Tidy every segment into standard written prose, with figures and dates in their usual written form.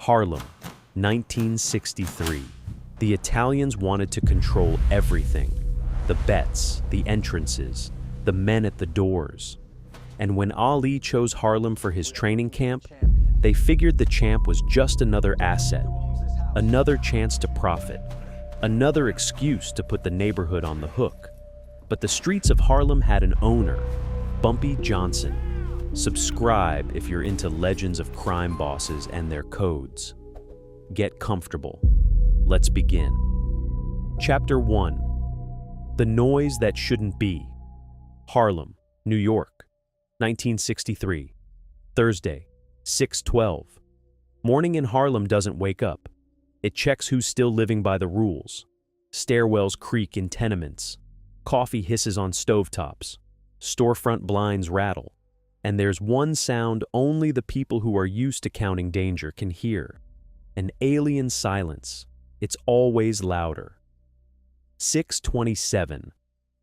Harlem, 1963. The Italians wanted to control everything. The bets, the entrances, the men at the doors. And when Ali chose Harlem for his training camp, they figured the champ was just another asset, another chance to profit, another excuse to put the neighborhood on the hook. But the streets of Harlem had an owner, Bumpy Johnson. Subscribe if you're into legends of crime bosses and their codes. Get comfortable. Let's begin. Chapter 1. The Noise That Shouldn't Be. Harlem, New York, 1963. Thursday, 6:12. Morning in Harlem doesn't wake up. It checks who's still living by the rules. Stairwells creak in tenements. Coffee hisses on stovetops. Storefront blinds rattle. And there's one sound only the people who are used to counting danger can hear. An alien silence. It's always louder. 6:27.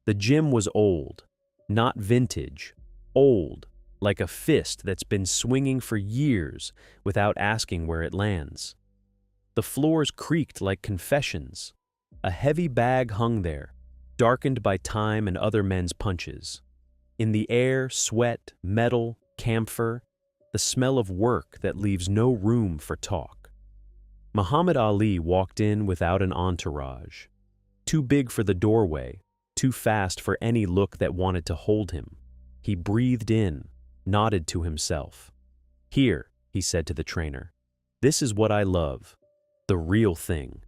The gym was old. Not vintage. Old, like a fist that's been swinging for years without asking where it lands. The floors creaked like confessions. A heavy bag hung there, darkened by time and other men's punches. In the air, sweat, metal, camphor, the smell of work that leaves no room for talk. Muhammad Ali walked in without an entourage. Too big for the doorway, too fast for any look that wanted to hold him. He breathed in, nodded to himself. "Here," he said to the trainer. "This is what I love. The real thing."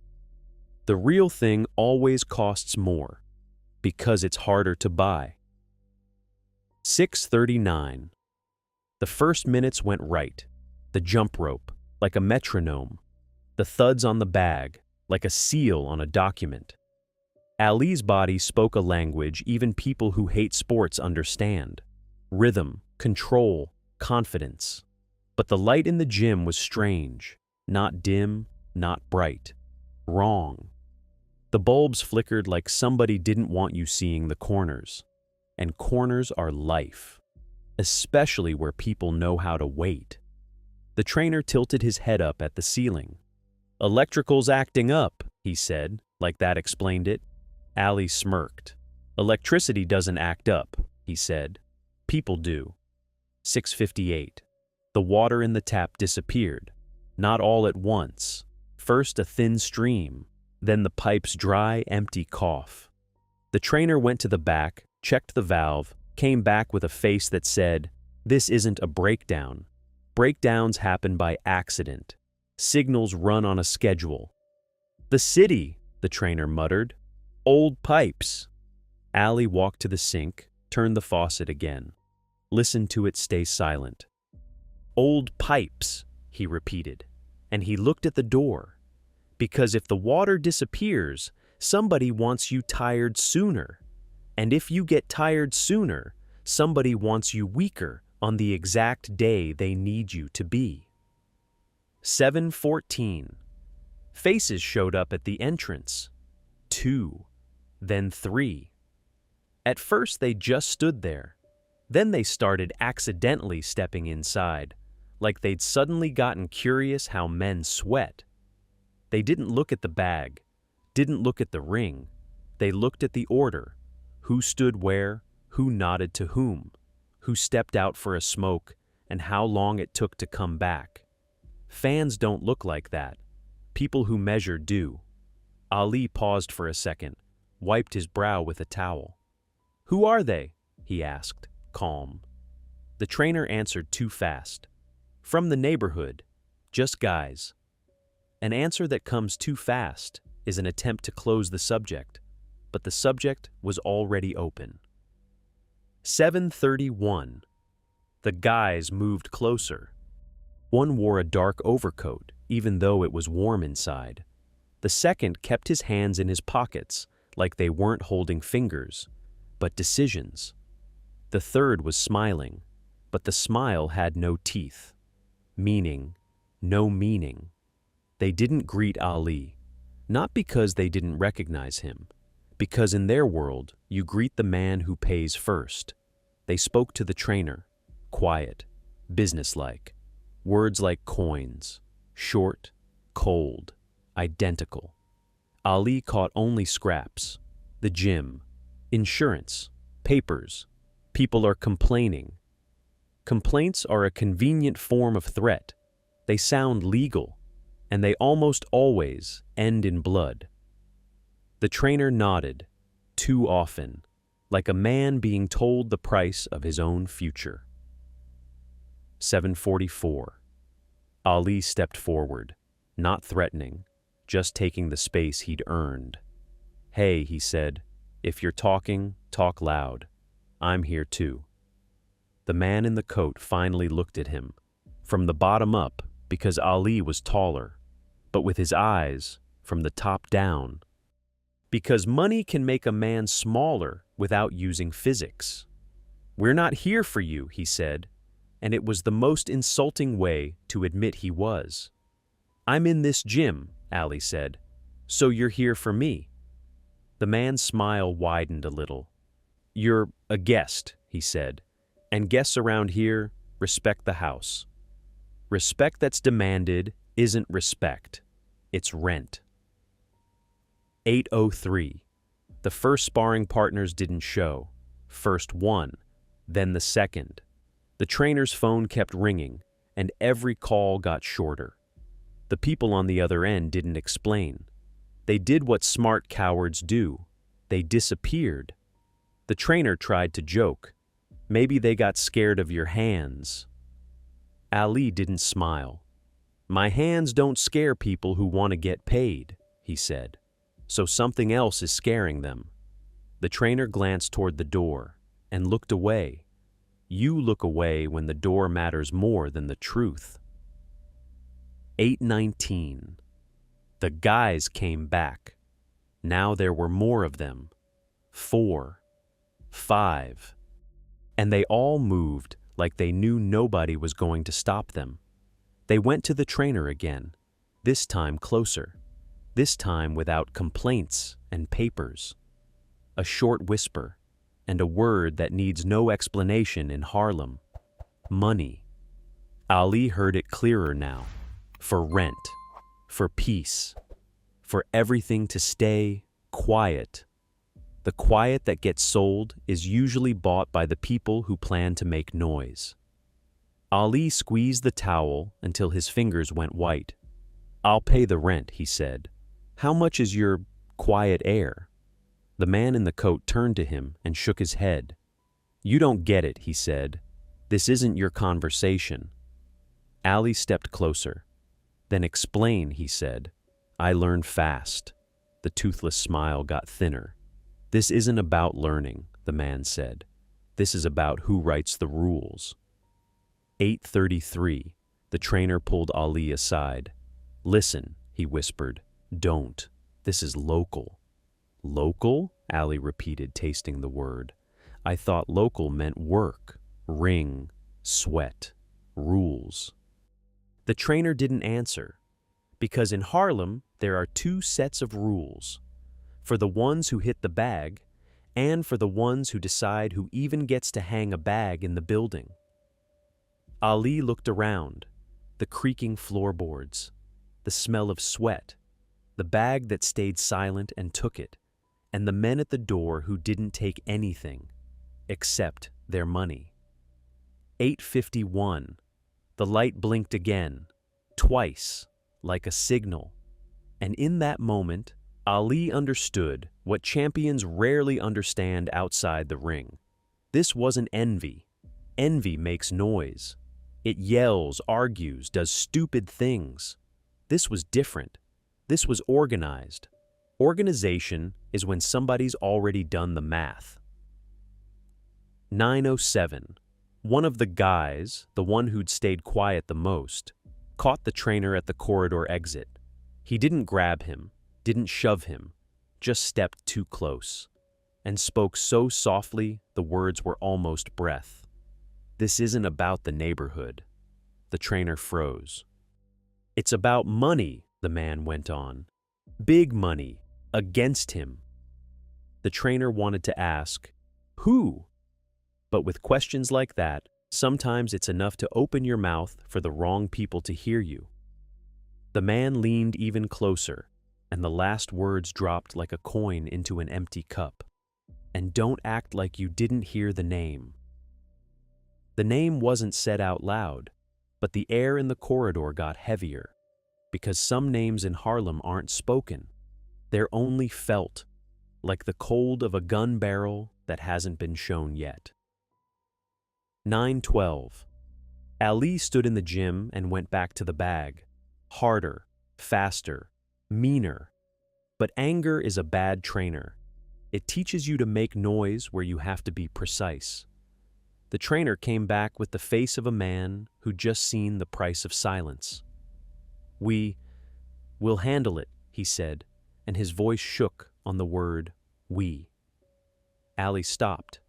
The real thing always costs more, because it's harder to buy. 6:39. The first minutes went right. The jump rope, like a metronome. The thuds on the bag, like a seal on a document. Ali's body spoke a language even people who hate sports understand. Rhythm, control, confidence. But the light in the gym was strange. Not dim, not bright. Wrong. The bulbs flickered like somebody didn't want you seeing the corners. And corners are life, especially where people know how to wait. The trainer tilted his head up at the ceiling. "Electrical's acting up," he said, like that explained it. Ali smirked. "Electricity doesn't act up," he said. "People do." 6:58. The water in the tap disappeared. Not all at once. First a thin stream, then the pipe's dry, empty cough. The trainer went to the back, checked the valve, came back with a face that said, "This isn't a breakdown. Breakdowns happen by accident. Signals run on a schedule." "The city," the trainer muttered. "Old pipes." Ali walked to the sink, turned the faucet again. Listened to it stay silent. "Old pipes," he repeated, and he looked at the door. Because if the water disappears, somebody wants you tired sooner. And if you get tired sooner, somebody wants you weaker on the exact day they need you to be. 7:14. Faces showed up at the entrance. 2, then 3. At first they just stood there. Then they started accidentally stepping inside, like they'd suddenly gotten curious how men sweat. They didn't look at the bag, didn't look at the ring. They looked at the order. Who stood where, who nodded to whom, who stepped out for a smoke, and how long it took to come back. Fans don't look like that. People who measure do. Ali paused for a second, wiped his brow with a towel. "Who are they?" he asked, calm. The trainer answered too fast. "From the neighborhood. Just guys." An answer that comes too fast is an attempt to close the subject. But the subject was already open. 7:31. The guys moved closer. One wore a dark overcoat, even though it was warm inside. The second kept his hands in his pockets, like they weren't holding fingers, but decisions. The third was smiling, but the smile had no teeth. Meaning, no meaning. They didn't greet Ali, not because they didn't recognize him, because in their world, you greet the man who pays first. They spoke to the trainer, quiet, businesslike, words like coins, Short, cold, identical. Ali caught only scraps. The gym, insurance, papers. People are complaining. Complaints are a convenient form of threat. They sound legal, and they almost always end in blood. The trainer nodded, too often, like a man being told the price of his own future. 7:44. Ali stepped forward, not threatening, just taking the space he'd earned. "Hey," he said, "if you're talking, talk loud. I'm here too." The man in the coat finally looked at him, from the bottom up because Ali was taller, but with his eyes from the top down. Because money can make a man smaller without using physics. "We're not here for you," he said, and it was the most insulting way to admit he was. "I'm in this gym," Ali said, "so you're here for me." The man's smile widened a little. "You're a guest," he said, "and guests around here respect the house. Respect that's demanded isn't respect, it's rent." 8:03. The first sparring partners didn't show. First one, then the second. The trainer's phone kept ringing, and every call got shorter. The people on the other end didn't explain. They did what smart cowards do. They disappeared. The trainer tried to joke. "Maybe they got scared of your hands." Ali didn't smile. "My hands don't scare people who want to get paid," he said. "So something else is scaring them." The trainer glanced toward the door and looked away. You look away when the door matters more than the truth. 8:19. The guys came back. Now there were more of them. 4, 5. And they all moved like they knew nobody was going to stop them. They went to the trainer again, this time closer, this time without complaints and papers. A short whisper, and a word that needs no explanation in Harlem: money. Ali heard it clearer now. For rent, for peace, for everything to stay quiet. The quiet that gets sold is usually bought by the people who plan to make noise. Ali squeezed the towel until his fingers went white. "I'll pay the rent," he said. "How much is your quiet air?" The man in the coat turned to him and shook his head. "You don't get it," he said. "This isn't your conversation." Ali stepped closer. "Then explain," he said. "I learn fast." The toothless smile got thinner. "This isn't about learning," the man said. "This is about who writes the rules." 8:33. The trainer pulled Ali aside. "Listen," he whispered. "Don't. This is local." "Local?" Ali repeated, tasting the word. "I thought local meant work, ring, sweat, rules." The trainer didn't answer, because in Harlem there are two sets of rules, for the ones who hit the bag and for the ones who decide who even gets to hang a bag in the building. Ali looked around, the creaking floorboards, the smell of sweat, the bag that stayed silent and took it, and the men at the door who didn't take anything except their money. 8:51. The light blinked again, twice, like a signal. And in that moment, Ali understood what champions rarely understand outside the ring. This wasn't envy. Envy makes noise. It yells, argues, does stupid things. This was different. This was organized. Organization is when somebody's already done the math. 9:07. One of the guys, the one who'd stayed quiet the most, caught the trainer at the corridor exit. He didn't grab him, didn't shove him, just stepped too close, and spoke so softly the words were almost breath. "This isn't about the neighborhood." The trainer froze. "It's about money," the man went on. "Big money, against him." The trainer wanted to ask, "Who?" But with questions like that, sometimes it's enough to open your mouth for the wrong people to hear you. The man leaned even closer, and the last words dropped like a coin into an empty cup. And don't act like you didn't hear the name. The name wasn't said out loud, but the air in the corridor got heavier, because some names in Harlem aren't spoken. They're only felt, like the cold of a gun barrel that hasn't been shown yet. 9:12. Ali stood in the gym and went back to the bag. Harder, faster, meaner. But anger is a bad trainer. It teaches you to make noise where you have to be precise. The trainer came back with the face of a man who'd just seen the price of silence. We'll handle it, he said, and his voice shook on the word we. Ali stopped.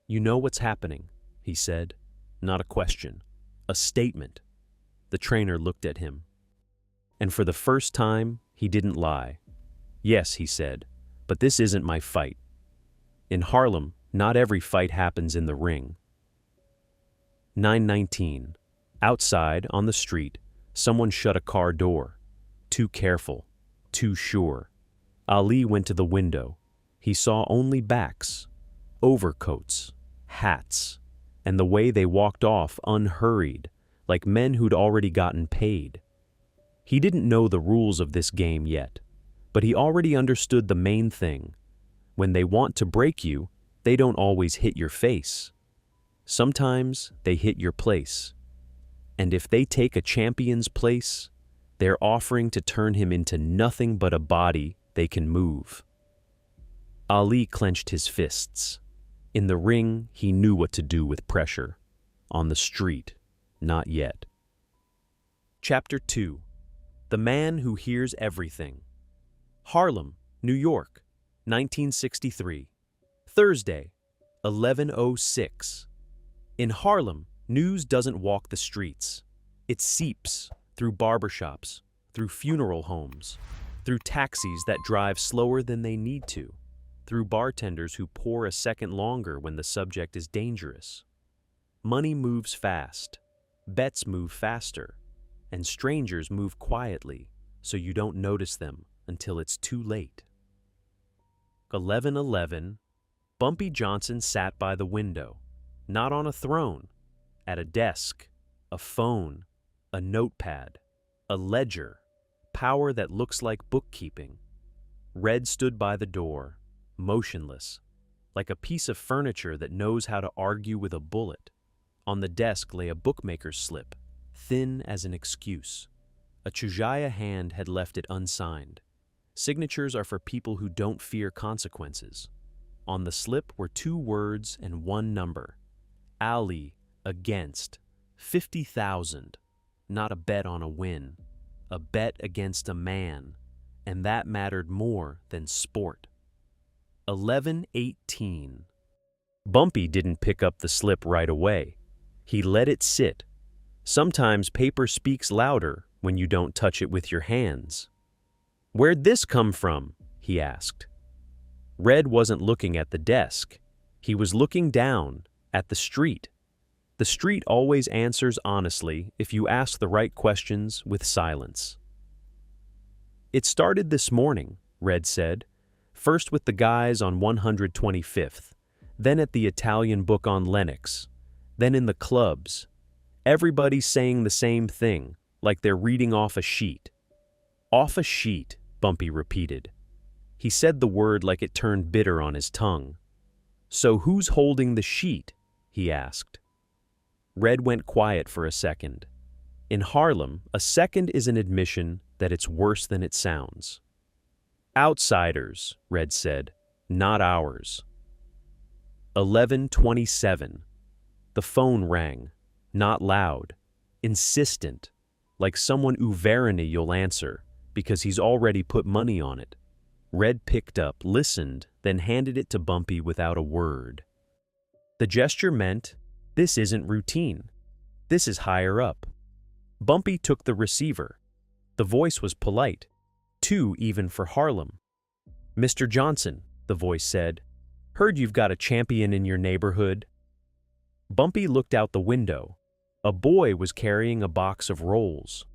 You know what's happening, he said. Not a question, a statement. The trainer looked at him. And for the first time, he didn't lie. Yes, he said, but this isn't my fight. In Harlem, not every fight happens in the ring. 9:19. Outside, on the street, someone shut a car door. Too careful, too sure. Ali went to the window. He saw only backs, overcoats, hats, and the way they walked off unhurried, like men who'd already gotten paid. He didn't know the rules of this game yet, but he already understood the main thing. When they want to break you, they don't always hit your face. Sometimes they hit your place. And if they take a champion's place, they're offering to turn him into nothing but a body they can move. Ali clenched his fists. In the ring, he knew what to do with pressure. On the street, not yet. Chapter 2. The Man Who Hears Everything. Harlem, New York, 1963. Thursday, 11:06. In Harlem, news doesn't walk the streets. It seeps through barbershops, through funeral homes, through taxis that drive slower than they need to, through bartenders who pour a second longer when the subject is dangerous. Money moves fast, bets move faster, and strangers move quietly so you don't notice them until it's too late. 11:11. Bumpy Johnson sat by the window, not on a throne, at a desk, a phone, a notepad, a ledger, power that looks like bookkeeping. Red stood by the door, motionless, like a piece of furniture that knows how to argue with a bullet. On the desk lay a bookmaker's slip, thin as an excuse. A Chujaya hand had left it unsigned. Signatures are for people who don't fear consequences. On the slip were 2 words and 1 number. Ali against 50,000. Not a bet on a win. A bet against a man. And that mattered more than sport. 11:18. Bumpy didn't pick up the slip right away. He let it sit. Sometimes paper speaks louder when you don't touch it with your hands. Where'd this come from? He asked. Red wasn't looking at the desk. He was looking down at the street. The street always answers honestly if you ask the right questions with silence. It started this morning, Red said, first with the guys on 125th, then at the Italian book on Lenox, then in the clubs. Everybody's saying the same thing, like they're reading off a sheet. Off a sheet, Bumpy repeated. He said the word like it turned bitter on his tongue. So who's holding the sheet? He asked. Red went quiet for a second. In Harlem, a second is an admission that it's worse than it sounds. Outsiders, Red said, not ours. 11:27. The phone rang, not loud, insistent, like someone McIlvanney you'll answer, because he's already put money on it. Red picked up, listened, then handed it to Bumpy without a word. The gesture meant, this isn't routine. This is higher up. Bumpy took the receiver. The voice was polite, too even for Harlem. Mr. Johnson, the voice said, heard you've got a champion in your neighborhood. Bumpy looked out the window. A boy was carrying a box of rolls.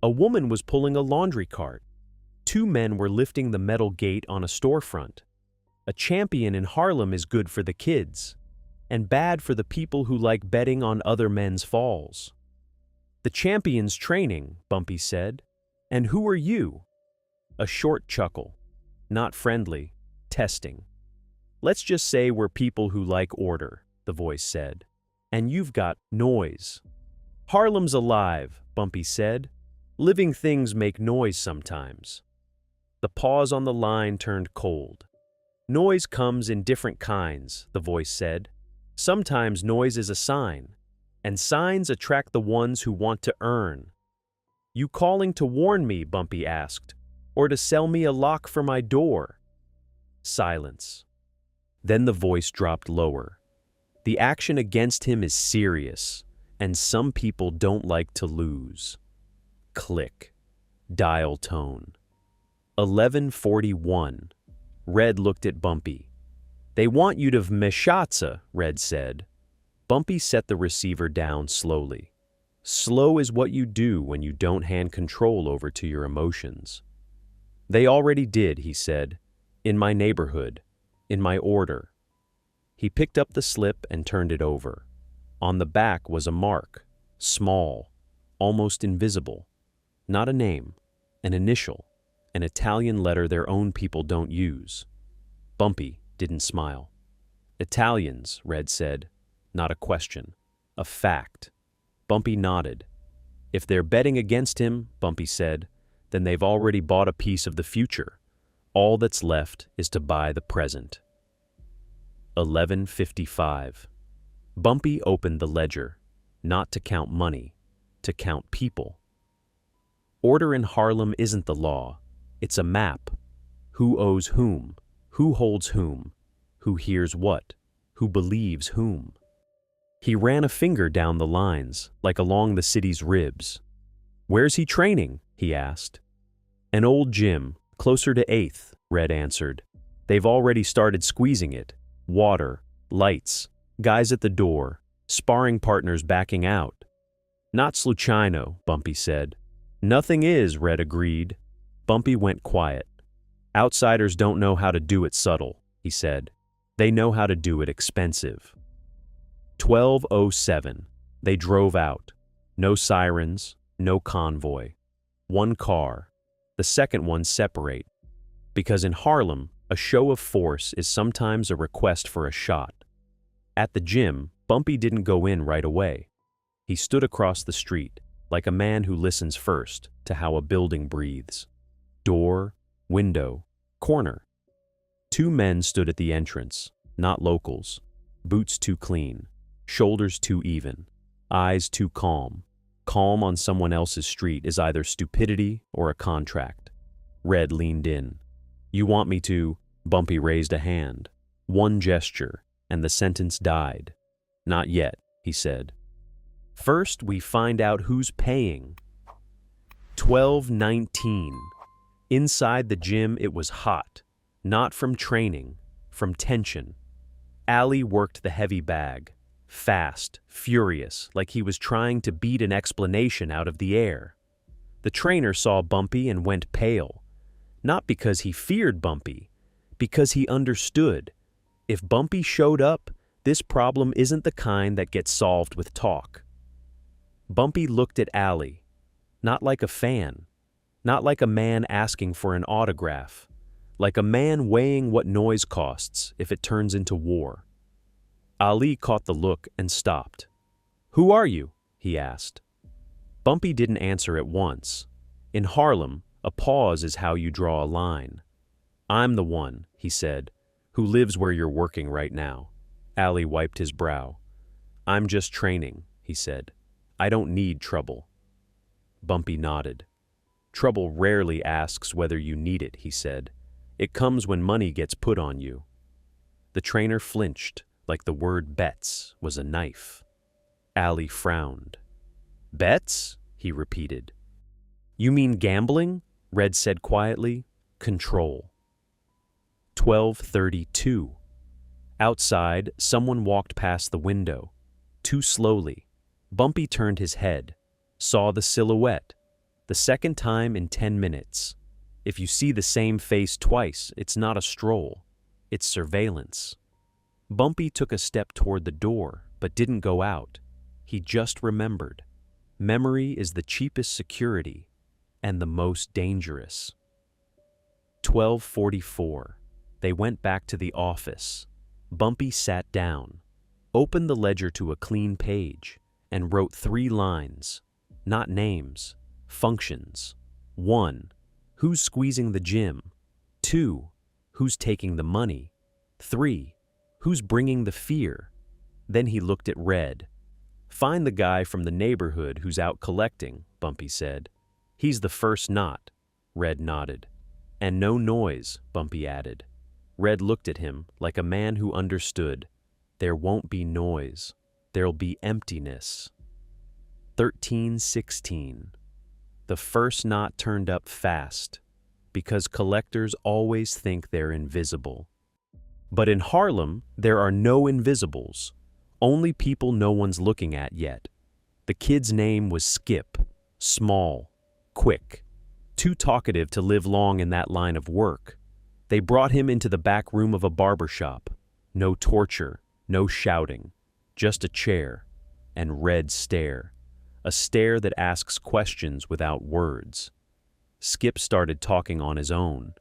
A woman was pulling a laundry cart. Two men were lifting the metal gate on a storefront. A champion in Harlem is good for the kids, and bad for the people who like betting on other men's falls. The champion's training, Bumpy said. And who are you? A short chuckle. Not friendly. Testing. Let's just say we're people who like order, the voice said. And you've got noise. Harlem's alive, Bumpy said. Living things make noise sometimes. The pause on the line turned cold. Noise comes in different kinds, the voice said. Sometimes noise is a sign, and signs attract the ones who want to earn. You calling to warn me, Bumpy asked, or to sell me a lock for my door? Silence. Then the voice dropped lower. The action against him is serious, and some people don't like to lose. Click. Dial tone. 11:41. Red looked at Bumpy. They want you to vmешаться, Red said. Bumpy set the receiver down slowly. Slow is what you do when you don't hand control over to your emotions. They already did, he said. In my neighborhood. In my order. He picked up the slip and turned it over. On the back was a mark. Small. Almost invisible. Not a name. An initial. An Italian letter their own people don't use. Bumpy didn't smile. Italians, Red said. Not a question. A fact. Bumpy nodded. If they're betting against him, Bumpy said, then they've already bought a piece of the future. All that's left is to buy the present. 11:55. Bumpy opened the ledger, not to count money, to count people. Order in Harlem isn't the law. It's a map. Who owes whom? Who holds whom? Who hears what? Who believes whom? He ran a finger down the lines, like along the city's ribs. Where's he training? He asked. An old gym, closer to 8th, Red answered. They've already started squeezing it. Water, lights, guys at the door, sparring partners backing out. Not sluchino, Bumpy said. Nothing is, Red agreed. Bumpy went quiet. Outsiders don't know how to do it subtle, he said. They know how to do it expensive. 12:07. They drove out. No sirens, no convoy. One car. The second one separate. Because in Harlem, a show of force is sometimes a request for a shot. At the gym, Bumpy didn't go in right away. He stood across the street, like a man who listens first to how a building breathes. Door, window, corner. Two men stood at the entrance, not locals. Boots too clean, shoulders too even, eyes too calm. Calm on someone else's street is either stupidity or a contract. Red leaned in. You want me to? Bumpy raised a hand. One gesture, and the sentence died. Not yet, he said. First, we find out who's paying. 12:19. Inside the gym, it was hot. Not from training, from tension. Ali worked the heavy bag. Fast, furious, like he was trying to beat an explanation out of the air. The trainer saw Bumpy and went pale. Not because he feared Bumpy, because he understood. If Bumpy showed up, this problem isn't the kind that gets solved with talk. Bumpy looked at Ali, not like a fan, not like a man asking for an autograph, like a man weighing what noise costs if it turns into war. Ali caught the look and stopped. Who are you? He asked. Bumpy didn't answer at once. In Harlem, a pause is how you draw a line. I'm the one, he said, who lives where you're working right now. Ali wiped his brow. I'm just training, he said. I don't need trouble. Bumpy nodded. Trouble rarely asks whether you need it, he said. It comes when money gets put on you. The trainer flinched, like the word bets was a knife. Ali frowned. Bets? He repeated. You mean gambling? Red said quietly. Control. 12:32. Outside, someone walked past the window. Too slowly. Bumpy turned his head, saw the silhouette. The second time in 10 minutes. If you see the same face twice, it's not a stroll. It's surveillance. Bumpy took a step toward the door, but didn't go out. He just remembered. Memory is the cheapest security and the most dangerous. 12:44. They went back to the office. Bumpy sat down, opened the ledger to a clean page, and wrote 3 lines. Not names, functions. 1. Who's squeezing the gym? 2. Who's taking the money? 3. Who's bringing the fear? Then he looked at Red. Find the guy from the neighborhood who's out collecting, Bumpy said. He's the first knot. Red nodded. And no noise, Bumpy added. Red looked at him like a man who understood. There won't be noise. There'll be emptiness. 13:16. The first knot turned up fast, because collectors always think they're invisible. But in Harlem, there are no invisibles, only people no one's looking at yet. The kid's name was Skip, small, quick, too talkative to live long in that line of work. They brought him into the back room of a barber shop. No torture, no shouting, just a chair and Red stare. A stare that asks questions without words. Skip started talking on his own.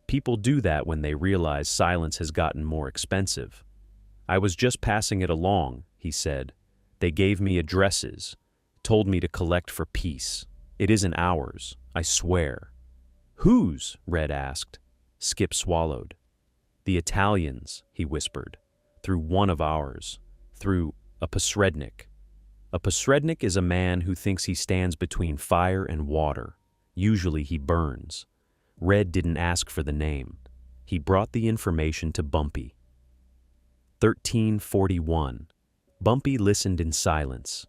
People do that when they realize silence has gotten more expensive. I was just passing it along, he said. They gave me addresses, told me to collect for peace. It isn't ours, I swear. Whose? Red asked. Skip swallowed. The Italians, he whispered. Through one of ours. Through a posrednik. A posrednik is a man who thinks he stands between fire and water. Usually he burns. Red didn't ask for the name. He brought the information to Bumpy. 13:41. Bumpy listened in silence.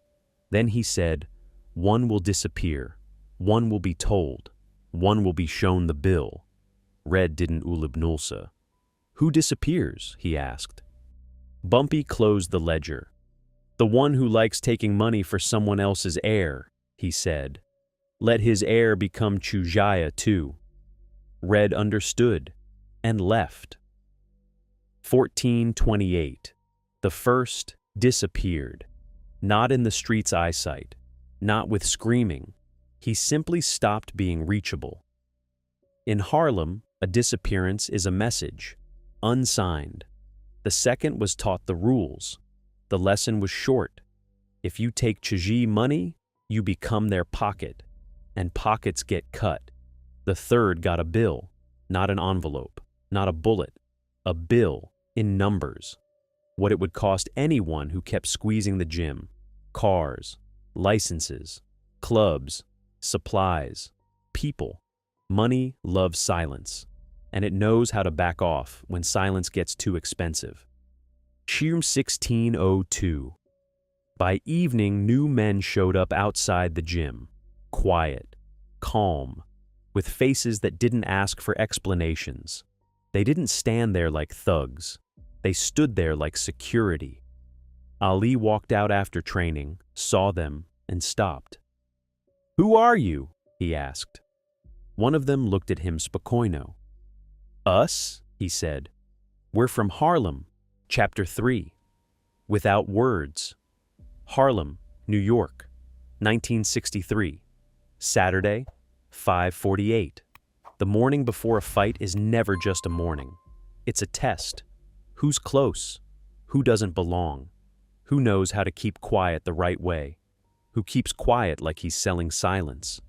Then he said, one will disappear. One will be told. One will be shown the bill. Red didn't ulubnulsa. Who disappears? He asked. Bumpy closed the ledger. The one who likes taking money for someone else's heir, he said. Let his heir become Chujaya too. Red understood and left. 14:28. The first disappeared. Not in the street's eyesight, not with screaming. He simply stopped being reachable. In Harlem, a disappearance is a message, unsigned. The second was taught the rules. The lesson was short. If you take Chiji money, you become their pocket, and pockets get cut. The third got a bill, not an envelope, not a bullet, a bill in numbers. What it would cost anyone who kept squeezing the gym, cars, licenses, clubs, supplies, people. Money loves silence, and it knows how to back off when silence gets too expensive. 16:02. By evening, new men showed up outside the gym, quiet, calm, with faces that didn't ask for explanations. They didn't stand there like thugs. They stood there like security. Ali walked out after training, saw them, and stopped. Who are you? He asked. One of them looked at him spokojno. Us? He said. We're from Harlem, Chapter 3. Without words. Harlem, New York, 1963. Saturday, 5:48. The morning before a fight is never just a morning. It's a test. Who's close? Who doesn't belong? Who knows how to keep quiet the right way? Who keeps quiet like he's selling silence?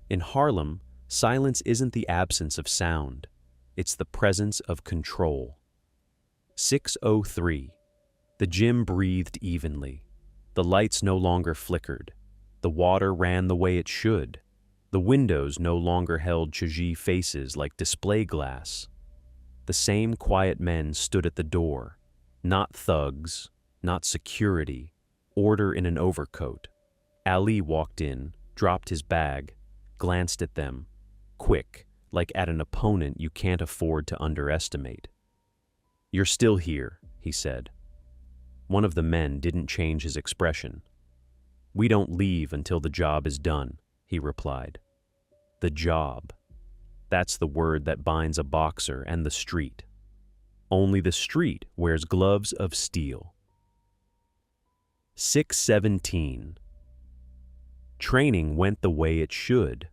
In Harlem, silence isn't the absence of sound. It's the presence of control. 6:03. The gym breathed evenly. The lights no longer flickered. The water ran the way it should. The windows no longer held Chiji faces like display glass. The same quiet men stood at the door. Not thugs, not security, order in an overcoat. Ali walked in, dropped his bag, glanced at them, quick, like at an opponent you can't afford to underestimate. You're still here, he said. One of the men didn't change his expression. We don't leave until the job is done, he replied. The job. That's the word that binds a boxer and the street. Only the street wears gloves of steel. 6:17. Training went the way it should.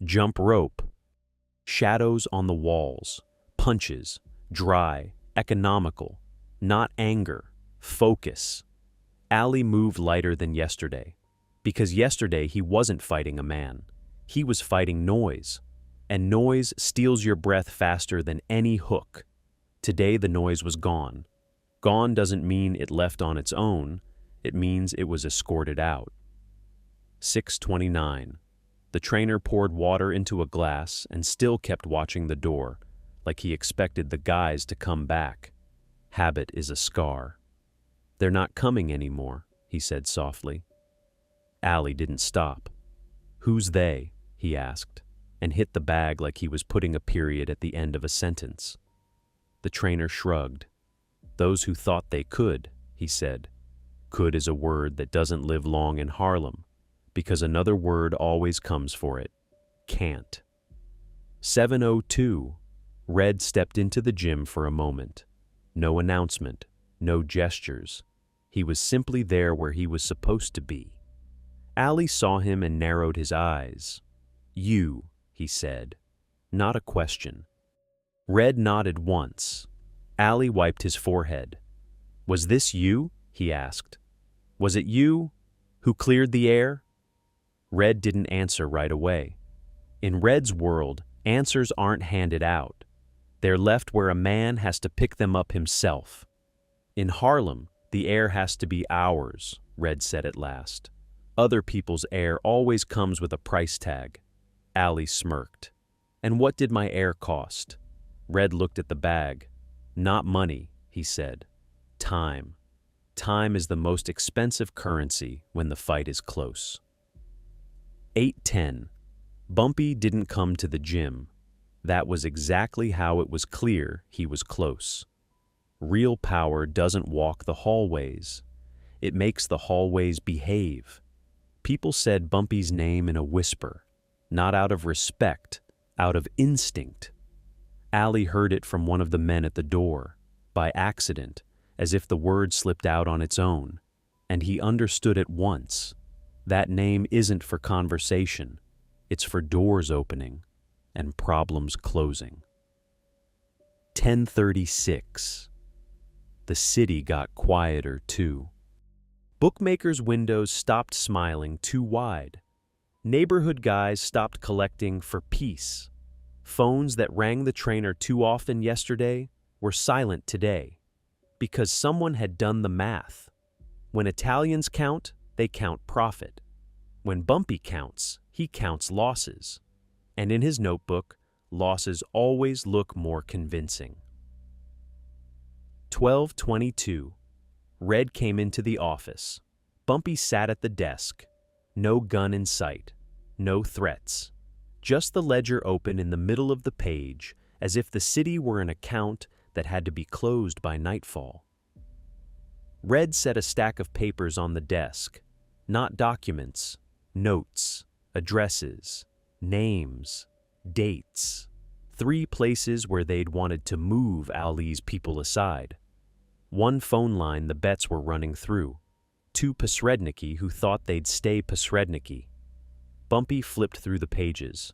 Jump rope. Shadows on the walls. Punches. Dry. Economical. Not anger. Focus. Ali moved lighter than yesterday. Because yesterday he wasn't fighting a man. He was fighting noise. And noise steals your breath faster than any hook. Today the noise was gone. Gone doesn't mean it left on its own. It means it was escorted out. 6:29. The trainer poured water into a glass and still kept watching the door, like he expected the guys to come back. Habit is a scar. They're not coming anymore, he said softly. Ali didn't stop. Who's they? He asked, and hit the bag like he was putting a period at the end of a sentence. The trainer shrugged. Those who thought they could, he said. Could is a word that doesn't live long in Harlem, because another word always comes for it. Can't. 7:02. Red stepped into the gym for a moment. No announcement, no gestures. He was simply there where he was supposed to be. Ali saw him and narrowed his eyes. You, he said. Not a question. Red nodded once. Ali wiped his forehead. Was this you? He asked. Was it you who cleared the air? Red didn't answer right away. In Red's world, answers aren't handed out. They're left where a man has to pick them up himself. In Harlem, the air has to be ours, Red said at last. Other people's air always comes with a price tag. Ali smirked. And what did my air cost? Red looked at the bag. Not money, he said. Time. Time is the most expensive currency when the fight is close. 8:10. Bumpy didn't come to the gym. That was exactly how it was clear he was close. Real power doesn't walk the hallways. It makes the hallways behave. People said Bumpy's name in a whisper, not out of respect, out of instinct. Ali heard it from one of the men at the door, by accident, as if the word slipped out on its own, and he understood at once. That name isn't for conversation. It's for doors opening and problems closing. 10:36. The city got quieter too. Bookmakers' windows stopped smiling too wide. Neighborhood guys stopped collecting for peace. Phones that rang the trainer too often yesterday were silent today, because someone had done the math. When Italians count, they count profit. When Bumpy counts, he counts losses. And in his notebook, losses always look more convincing. 12:22. Red came into the office. Bumpy sat at the desk. No gun in sight. No threats. Just the ledger open in the middle of the page, as if the city were an account that had to be closed by nightfall. Red set a stack of papers on the desk. Not documents. Notes. Addresses. Names. Dates. 3 places where they'd wanted to move Ali's people aside. 1 phone line the bets were running through. 2 Posredniki who thought they'd stay Posredniki. Bumpy flipped through the pages.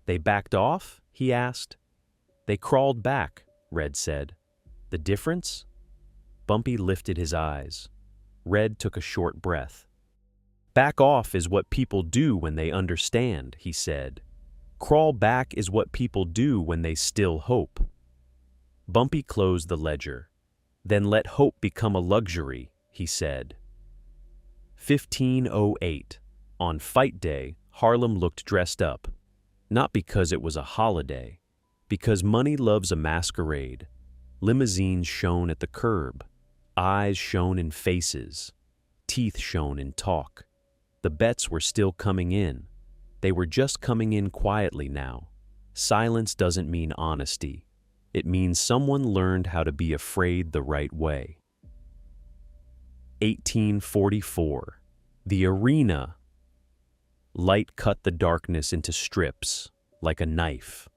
They backed off? He asked. They crawled back, Red said. The difference? Bumpy lifted his eyes. Red took a short breath. Back off is what people do when they understand, he said. Crawl back is what people do when they still hope. Bumpy closed the ledger. Then let hope become a luxury, he said. 15:08. On fight day, Harlem looked dressed up. Not because it was a holiday, because money loves a masquerade. Limousines shone at the curb. Eyes shone in faces. Teeth shone in talk. The bets were still coming in. They were just coming in quietly now. Silence doesn't mean honesty. It means someone learned how to be afraid the right way. 1844. The arena. Light cut the darkness into strips, like a knife.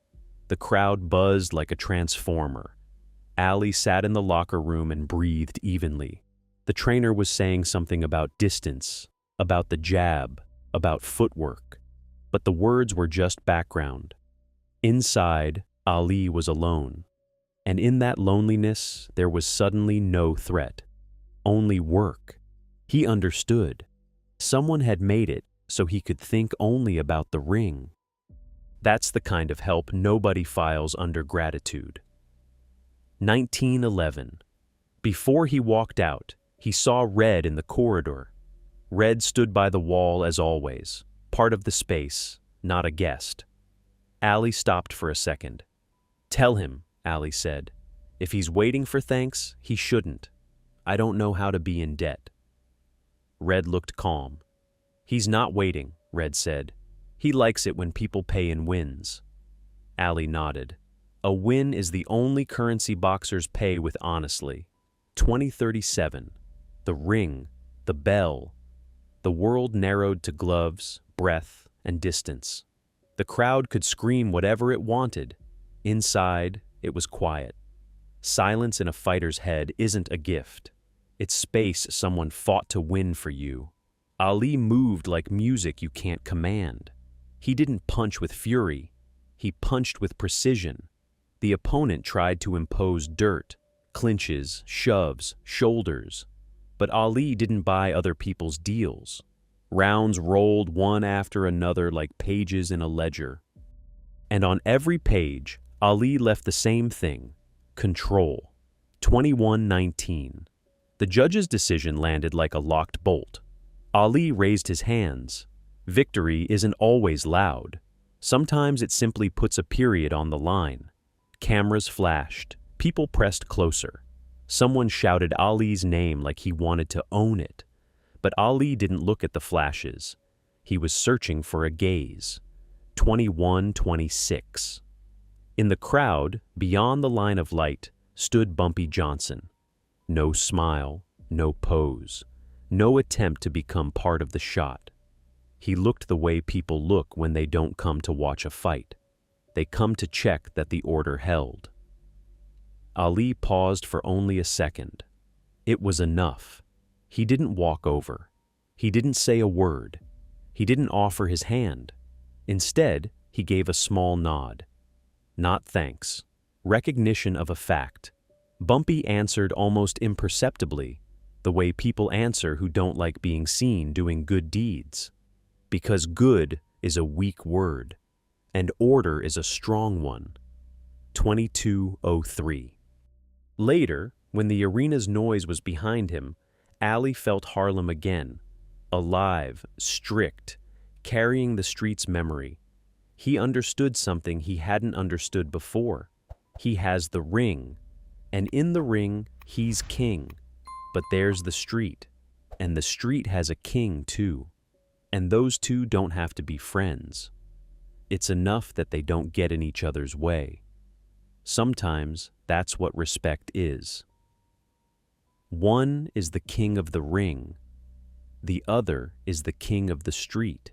The crowd buzzed like a transformer. Ali sat in the locker room and breathed evenly. The trainer was saying something about distance, about the jab, about footwork. But the words were just background. Inside, Ali was alone. And in that loneliness, there was suddenly no threat. Only work. He understood. Someone had made it so he could think only about the ring. That's the kind of help nobody files under gratitude. 1911. Before he walked out, he saw Red in the corridor. Red stood by the wall as always, part of the space, not a guest. Ali stopped for a second. "Tell him," Ali said. "If he's waiting for thanks, he shouldn't. I don't know how to be in debt." Red looked calm. "He's not waiting," Red said. "He likes it when people pay in wins." Ali nodded. "A win is the only currency boxers pay with honestly." 2037. The ring, the bell. The world narrowed to gloves, breath, and distance. The crowd could scream whatever it wanted. Inside, it was quiet. Silence in a fighter's head isn't a gift. It's space someone fought to win for you. Ali moved like music you can't command. He didn't punch with fury. He punched with precision. The opponent tried to impose dirt, clinches, shoves, shoulders. But Ali didn't buy other people's deals. Rounds rolled one after another like pages in a ledger. And on every page, Ali left the same thing: control. 21-19. The judge's decision landed like a locked bolt. Ali raised his hands. Victory isn't always loud. Sometimes it simply puts a period on the line. Cameras flashed. People pressed closer. Someone shouted Ali's name like he wanted to own it. But Ali didn't look at the flashes. He was searching for a gaze. 21-26. In the crowd, beyond the line of light, stood Bumpy Johnson. No smile, no pose, no attempt to become part of the shot. He looked the way people look when they don't come to watch a fight. They come to check that the order held. Ali paused for only a second. It was enough. He didn't walk over. He didn't say a word. He didn't offer his hand. Instead, he gave a small nod. Not thanks. Recognition of a fact. Bumpy answered almost imperceptibly, the way people answer who don't like being seen doing good deeds. Because good is a weak word, and order is a strong one. 22:03. Later, when the arena's noise was behind him, Ali felt Harlem again, alive, strict, carrying the street's memory. He understood something he hadn't understood before. He has the ring, and in the ring, he's king. But there's the street, and the street has a king too. And those two don't have to be friends. It's enough that they don't get in each other's way. Sometimes that's what respect is. One is the king of the ring. The other is the king of the street.